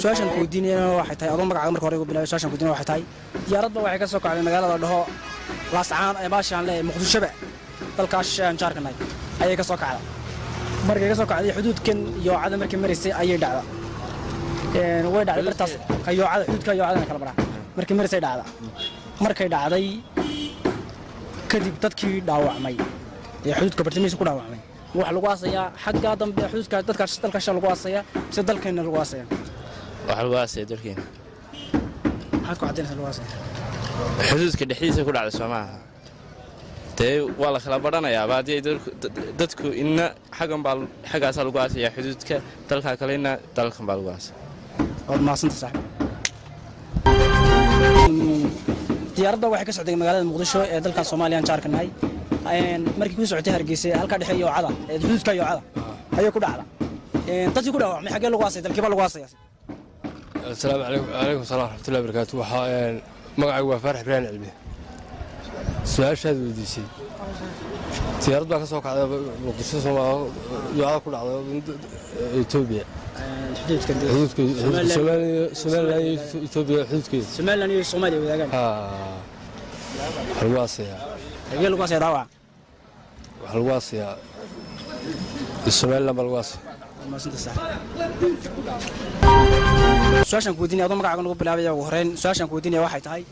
su'aashan ku weydiinayna waxay tahay adoo magacaaga marka hore ugu bilaabay su'aashan ku weydiinayna waxay tahay diyaaradda waxay ka soo kacday magaalada dhaho laascaan ee baashaan leh muqdisho dalkaas jaarkanay ayay ka soo kacday markay ka soo kacday xuduudkan iyo cad markay mareysay ayay dhacday way dhacday bartaas kayo cad xuduudka iyo cadana kala baraa markay mareysay dhacday markay dhacday kadib dadkii dhaawacmay ee xuduudka bartamiisa ku dhaawacmay waxa lagu aasayaa xagga dambe xuduudka dalkaas lagu aasayaa si dalkeena lagu aasayaa waxa lagu aasayaa dalkeena maxaad ku cadeynaysaa lagu aasayaa xuduudka dhexdiisa ku dhacday Soomaaliya tee waa la kala badanayaa baadii dadku inna xagaas lagu aasayaa xuduudka dalka kalena dalkan baa lagu aasayaa oo maasanta sax diyaaradda waxay ka socday magaalada Muqdisho ee dalka Soomaaliya jaarkanahay markii ku socotay Hargeysa halka dhexeeyo cada ee xuduudka iyo cada ayay ku dhacday dadkii ku dhaawacmay xagee lagu aasay dalkiiba lagu aasay السلام عليكم ورحمة الله وبركاته وحا مقعي وفارح بران علمي سؤال شاد وديسي سيارات بقى كسوك على مقدسة يعاد كل على إثيوبيا حدود سوماليا إثيوبيا حدود كده سوماليا صوماليا وذاك حلواسيا هي الواسيا داوع حلواسيا السومال لما الواسيا ما سنت صح su'aashan ku weydiinay adoo magacaaga ugu bilaabay ugu horeen su'aashan ku weydiinay waxay tahay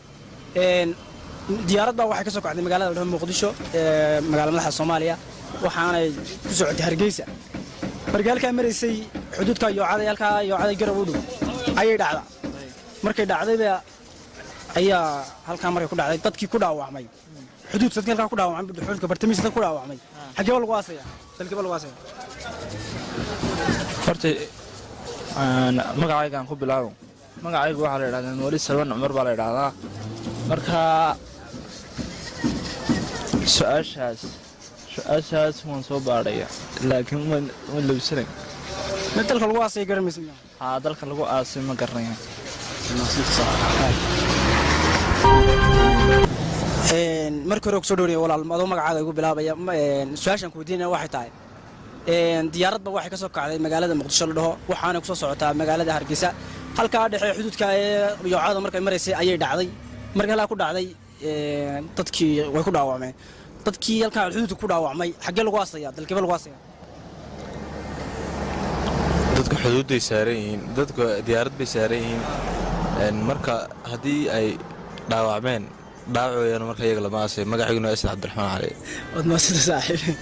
diyaaradda waxay ka soo kacday magaalada Muqdisho magaalada madaxda Soomaaliya waxaanay ku socotay Hargeysa markaalka mareysay xuduudka iyo caday garab u dhow ayay dhacday markay dhacday ayaa halka markay ku dhacday dadkii ku dhaawacmay xuduud sadkii halka ku dhaawacmay xuduudka bartamiisa ku dhaawacmay xagee lagu aasaya dalkiiba lagu aasaya horta magacayga aan ku bilaabo magacaygu waxa la yiraahdaa Wali Salman Umar baa la yiraahdaa marka su'aashaas waan soo baaraya laakiin ma labsanay dalka lagu aasay garanaysan dalka lagu aasay ma garanayo marka hore soo dhawriyo walaal adoo magacaaga ugu bilaabaya su'aashan ku weydiinay waxay tahay diyaaradda waxay ka soo kacday magaalada Muqdisho la dhaho waxaana ku soo socotaa magaalada Hargeysa halka dhaxay xuduudka iyo cada markay mareysay ayay dhacday markii la ku dhacday dadkii way ku dhaawacmeen dadkii halka xuduudka ku dhaawacmay xagee lagu aasaya dalkiiba lagu aasaya dadku xuduuday saaran yihiin dadku diyaarad bay saaran yihiin marka hadii ay dhaawacmeen dhaawacayaan marka iyaga lama aasay magaciisa Cabdiraxmaan Cali wad ma sida saaxiib